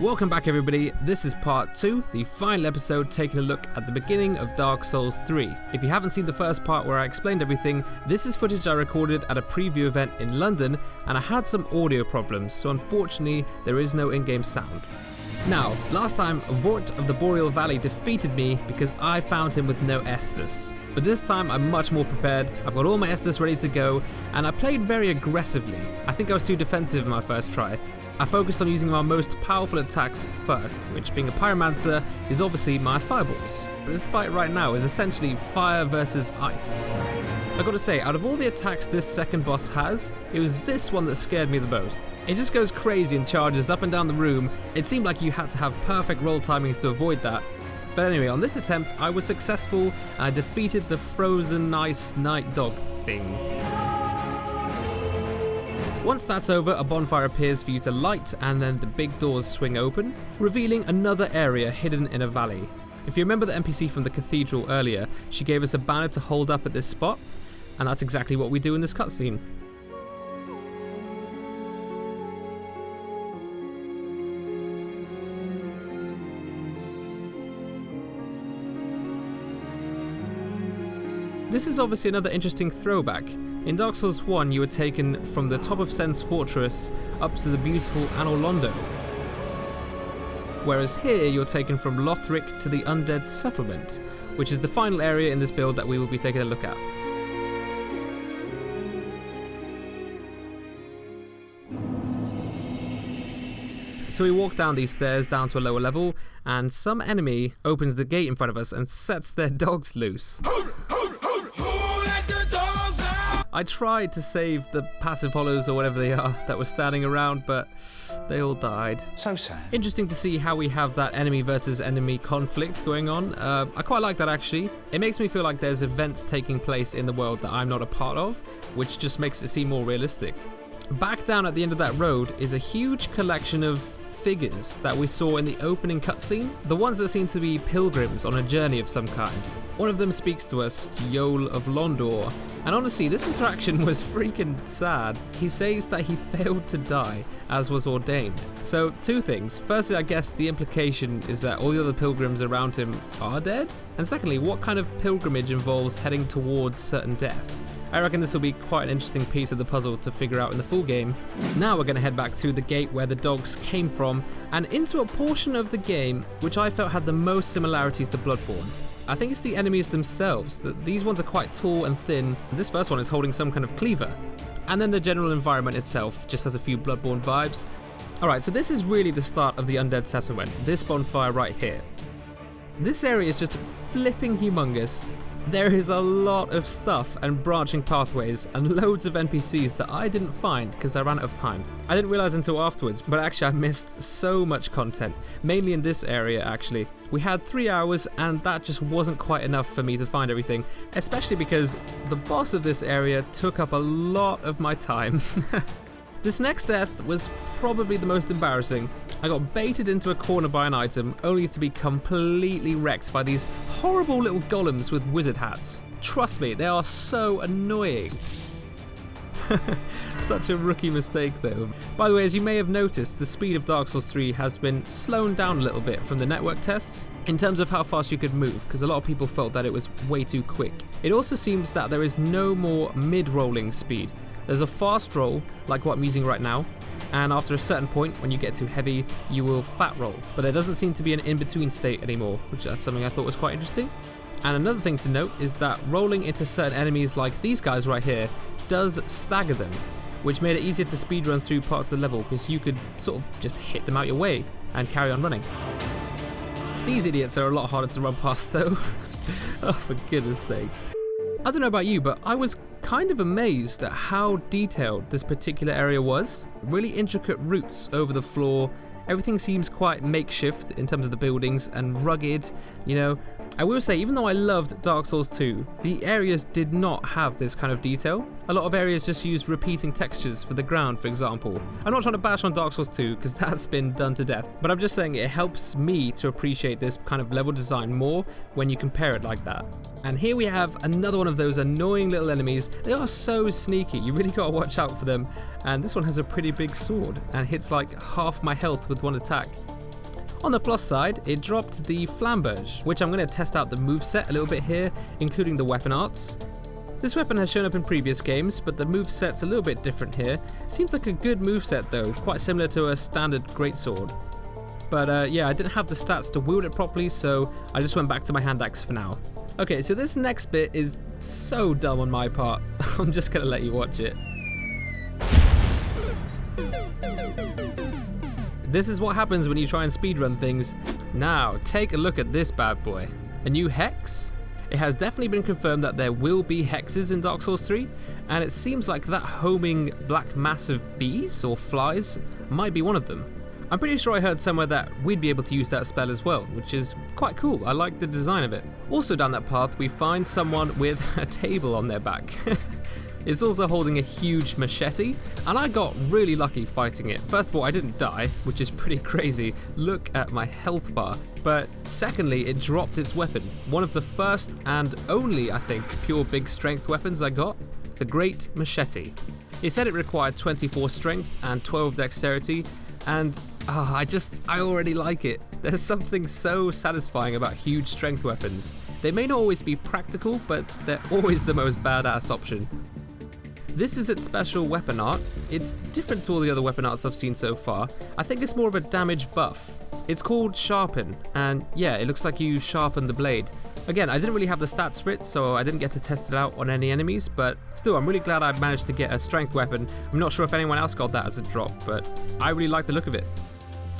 Welcome back everybody, this is part 2, the final episode taking a look at the beginning of Dark Souls 3. If you haven't seen the first part where I explained everything, this is footage I recorded at a preview event in London and I had some audio problems, so unfortunately there is no in-game sound. Now, last time Vordt of the Boreal Valley defeated me because I found him with no Estus. But this time I'm much more prepared, I've got all my Estus ready to go, and I played very aggressively. I think I was too defensive in my first try. I focused on using my most powerful attacks first, which being a Pyromancer is obviously my fireballs. This fight right now is essentially fire versus ice. I gotta say, out of all the attacks this second boss has, it was this one that scared me the most. It just goes crazy and charges up and down the room. It seemed like you had to have perfect roll timings to avoid that. But anyway, on this attempt I was successful and I defeated the frozen ice night dog thing. Once that's over, a bonfire appears for you to light and then the big doors swing open, revealing another area hidden in a valley. If you remember the NPC from the cathedral earlier, she gave us a banner to hold up at this spot, and that's exactly what we do in this cutscene. This is obviously another interesting throwback. In Dark Souls 1 you were taken from the top of Sen's fortress up to the beautiful Londor. Whereas here you're taken from Lothric to the undead settlement, which is the final area in this build that we will be taking a look at. So we walk down these stairs down to a lower level, and some enemy opens the gate in front of us and sets their dogs loose. I tried to save the passive hollows or whatever they are that were standing around, but they all died. So sad. Interesting to see how we have that enemy versus enemy conflict going on. I quite like that actually. It makes me feel like there's events taking place in the world that I'm not a part of, which just makes it seem more realistic. Back down at the end of that road is a huge collection of figures that we saw in the opening cutscene, the ones that seem to be pilgrims on a journey of some kind. One of them speaks to us, Yoel of Londor, and honestly this interaction was freaking sad. He says that he failed to die as was ordained. So two things. Firstly, I guess the implication is that all the other pilgrims around him are dead, and secondly, what kind of pilgrimage involves heading towards certain death? I reckon this will be quite an interesting piece of the puzzle to figure out in the full game. Now we're going to head back through the gate where the dogs came from and into a portion of the game which I felt had the most similarities to Bloodborne. I think it's the enemies themselves, that these ones are quite tall and thin. This first one is holding some kind of cleaver. And then the general environment itself just has a few Bloodborne vibes. Alright, so this is really the start of the undead settlement, this bonfire right here. This area is just flipping humongous. There is a lot of stuff and branching pathways and loads of NPCs that I didn't find because I ran out of time. I didn't realize until afterwards, but actually I missed so much content, mainly in this area actually. We had 3 hours and that just wasn't quite enough for me to find everything, especially because the boss of this area took up a lot of my time. This next death was probably the most embarrassing. I got baited into a corner by an item, only to be completely wrecked by these horrible little golems with wizard hats. Trust me, they are so annoying. Such a rookie mistake though. By the way, as you may have noticed, the speed of Dark Souls 3 has been slowed down a little bit from the network tests in terms of how fast you could move, because a lot of people felt that it was way too quick. It also seems that there is no more mid-rolling speed. There's a fast roll, like what I'm using right now, and after a certain point, when you get too heavy, you will fat roll. But there doesn't seem to be an in-between state anymore, which is something I thought was quite interesting. And another thing to note is that rolling into certain enemies like these guys right here does stagger them, which made it easier to speedrun through parts of the level because you could sort of just hit them out your way and carry on running. These idiots are a lot harder to run past though. Oh, for goodness sake. I don't know about you, but I was kind of amazed at how detailed this particular area was. Really intricate routes over the floor. Everything seems quite makeshift in terms of the buildings and rugged, you know. I will say, even though I loved Dark Souls 2, the areas did not have this kind of detail. A lot of areas just used repeating textures for the ground, for example. I'm not trying to bash on Dark Souls 2, because that's been done to death, but I'm just saying it helps me to appreciate this kind of level design more when you compare it like that. And here we have another one of those annoying little enemies. They are so sneaky, you really gotta watch out for them. And this one has a pretty big sword and hits like half my health with one attack. On the plus side, it dropped the Flamberge, which I'm going to test out the moveset a little bit here, including the weapon arts. This weapon has shown up in previous games, but the moveset's a little bit different here. Seems like a good moveset though, quite similar to a standard greatsword. But yeah, I didn't have the stats to wield it properly, so I just went back to my hand axe for now. Okay, so this next bit is so dumb on my part. I'm just going to let you watch it. This is what happens when you try and speedrun things. Now, take a look at this bad boy. A new hex? It has definitely been confirmed that there will be hexes in Dark Souls 3, and it seems like that homing black mass of bees or flies might be one of them. I'm pretty sure I heard somewhere that we'd be able to use that spell as well, which is quite cool. I like the design of it. Also down that path we find someone with a table on their back. It's also holding a huge machete, and I got really lucky fighting it. First of all, I didn't die, which is pretty crazy. Look at my health bar. But secondly, it dropped its weapon. One of the first and only, I think, pure big strength weapons I got. The Great Machete. It said it required 24 strength and 12 dexterity, and I already like it. There's something so satisfying about huge strength weapons. They may not always be practical, but they're always the most badass option. This is its special weapon art. It's different to all the other weapon arts I've seen so far. I think it's more of a damage buff. It's called Sharpen, and yeah, it looks like you sharpen the blade. Again, I didn't really have the stats for it, so I didn't get to test it out on any enemies, but still, I'm really glad I managed to get a strength weapon. I'm not sure if anyone else got that as a drop, but I really like the look of it.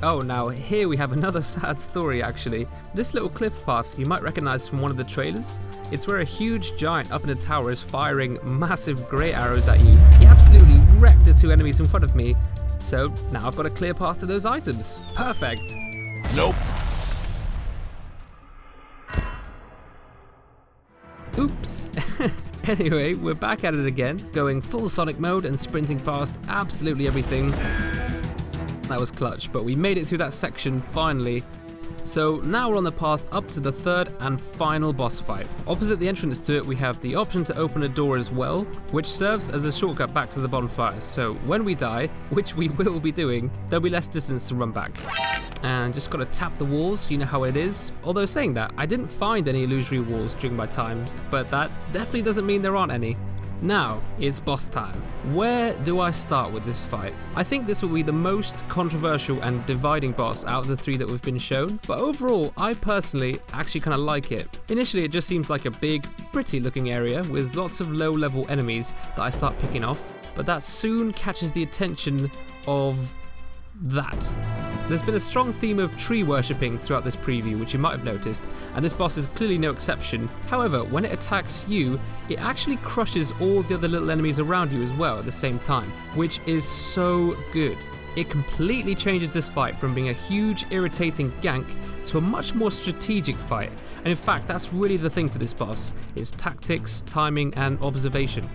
Oh, now here we have another sad story actually. This little cliff path you might recognize from one of the trailers. It's where a huge giant up in a tower is firing massive grey arrows at you. He absolutely wrecked the two enemies in front of me, so now I've got a clear path to those items. Perfect. Nope. Oops. Anyway, we're back at it again, going full Sonic mode and sprinting past absolutely everything. That was clutch, but we made it through that section finally. So now we're on the path up to the third and final boss fight. Opposite the entrance to it we have the option to open a door as well, which serves as a shortcut back to the bonfire. So when we die, which we will be doing, there'll be less distance to run back. And just gotta tap the walls, you know how it is. Although saying that, I didn't find any illusory walls during my times, but that definitely doesn't mean there aren't any. Now, it's boss time. Where do I start with this fight? I think this will be the most controversial and dividing boss out of the three that we've been shown, but overall, I personally actually kind of like it. Initially, it just seems like a big, pretty looking area with lots of low-level enemies that I start picking off, but that soon catches the attention of that. There's been a strong theme of tree worshipping throughout this preview, which you might have noticed, and this boss is clearly no exception. However, when it attacks you, it actually crushes all the other little enemies around you as well at the same time, which is so good. It completely changes this fight from being a huge, irritating gank to a much more strategic fight, and in fact, that's really the thing for this boss, is tactics, timing, and observation.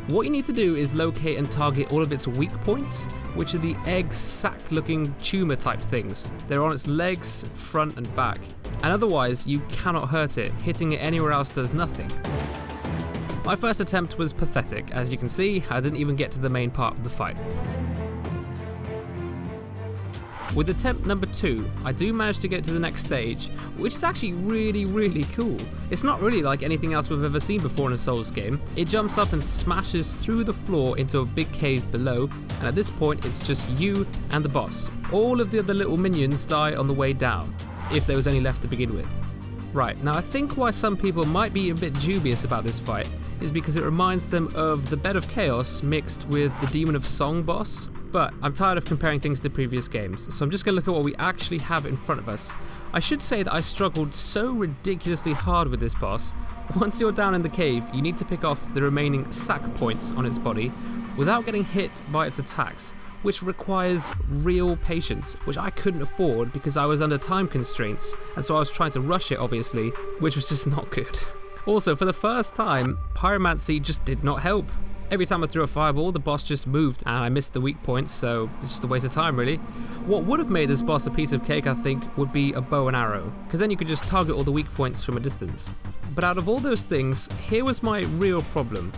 What you need to do is locate and target all of its weak points, which are the egg sac looking tumour type things. They're on its legs, front and back, and otherwise you cannot hurt it. Hitting it anywhere else does nothing. My first attempt was pathetic. As you can see, I didn't even get to the main part of the fight. With attempt number 2, I do manage to get to the next stage, which is actually really cool. It's not really like anything else we've ever seen before in a Souls game. It jumps up and smashes through the floor into a big cave below, and at this point it's just you and the boss. All of the other little minions die on the way down, if there was any left to begin with. Right, now I think why some people might be a bit dubious about this fight is because it reminds them of the Bed of Chaos mixed with the Demon of Song boss. But I'm tired of comparing things to previous games, so I'm just going to look at what we actually have in front of us. I should say that I struggled so ridiculously hard with this boss. Once you're down in the cave, you need to pick off the remaining sac points on its body without getting hit by its attacks, which requires real patience, which I couldn't afford because I was under time constraints, and so I was trying to rush it obviously, which was just not good. Also, for the first time, Pyromancy just did not help. Every time I threw a fireball, the boss just moved and I missed the weak points, so it's just a waste of time really. What would have made this boss a piece of cake, I think, would be a bow and arrow, because then you could just target all the weak points from a distance. But out of all those things, here was my real problem.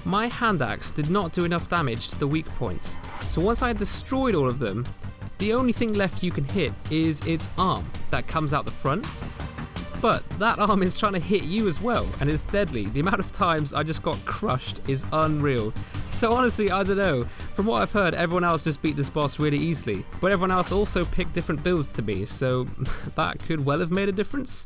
My hand axe did not do enough damage to the weak points, so once I had destroyed all of them, the only thing left you can hit is its arm that comes out the front. But that arm is trying to hit you as well, and it's deadly. The amount of times I just got crushed is unreal. So honestly, I don't know. From what I've heard, everyone else just beat this boss really easily. But everyone else also picked different builds to me, so that could well have made a difference.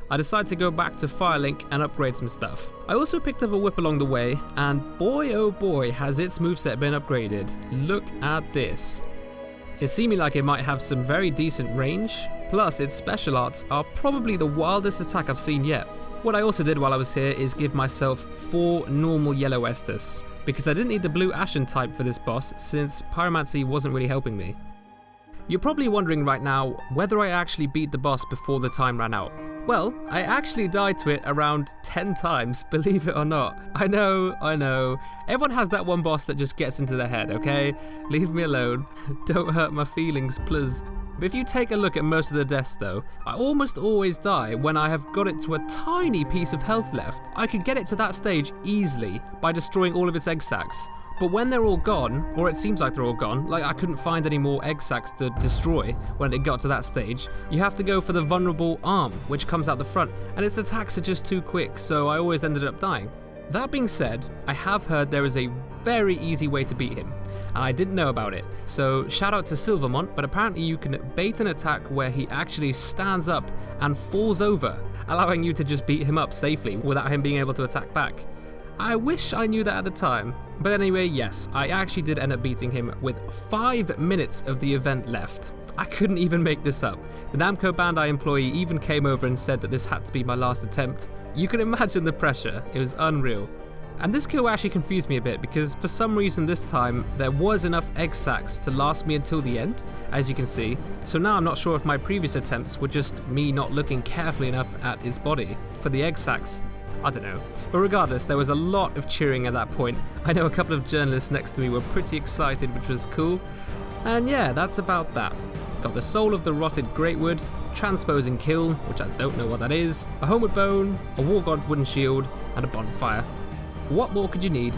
I decided to go back to Firelink and upgrade some stuff. I also picked up a whip along the way, and boy oh boy has its moveset been upgraded. Look at this. It seemed like it might have some very decent range, plus its special arts are probably the wildest attack I've seen yet. What I also did while I was here is give myself 4 normal yellow Estus, because I didn't need the blue Ashen type for this boss since Pyromancy wasn't really helping me. You're probably wondering right now whether I actually beat the boss before the time ran out. Well, I actually died to it around 10 times, believe it or not. I know. Everyone has that one boss that just gets into their head, okay? Leave me alone. Don't hurt my feelings, please. But if you take a look at most of the deaths though, I almost always die when I have got it to a tiny piece of health left. I could get it to that stage easily by destroying all of its egg sacs. But when they're all gone, or it seems like they're all gone, like I couldn't find any more egg sacs to destroy when it got to that stage, you have to go for the vulnerable arm, which comes out the front, and its attacks are just too quick, so I always ended up dying. That being said, I have heard there is a very easy way to beat him, and I didn't know about it, so shout out to Silvermont, but apparently you can bait an attack where he actually stands up and falls over, allowing you to just beat him up safely without him being able to attack back. I wish I knew that at the time. But anyway, yes, I actually did end up beating him with 5 minutes of the event left. I couldn't even make this up. The Namco Bandai employee even came over and said that this had to be my last attempt. You can imagine the pressure, it was unreal. And this kill actually confused me a bit because for some reason this time there was enough egg sacs to last me until the end, as you can see. So now I'm not sure if my previous attempts were just me not looking carefully enough at his body for the egg sacs. I don't know. But regardless, there was a lot of cheering at that point. I know a couple of journalists next to me were pretty excited, which was cool. And yeah, that's about that. Got the soul of the rotted Greatwood, transposing kill, which I don't know what that is, a homeward bone, a war god wooden shield, and a bonfire. What more could you need?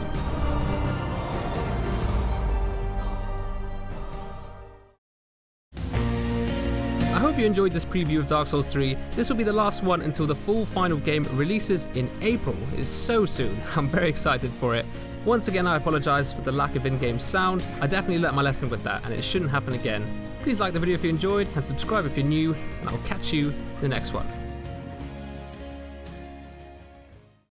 I hope you enjoyed this preview of Dark Souls 3. This will be the last one until the full final game releases in April. It is so soon. I'm very excited for it. Once again, I apologise for the lack of in-game sound. I definitely learnt my lesson with that, and it shouldn't happen again. Please like the video if you enjoyed, and subscribe if you're new, and I'll catch you in the next one.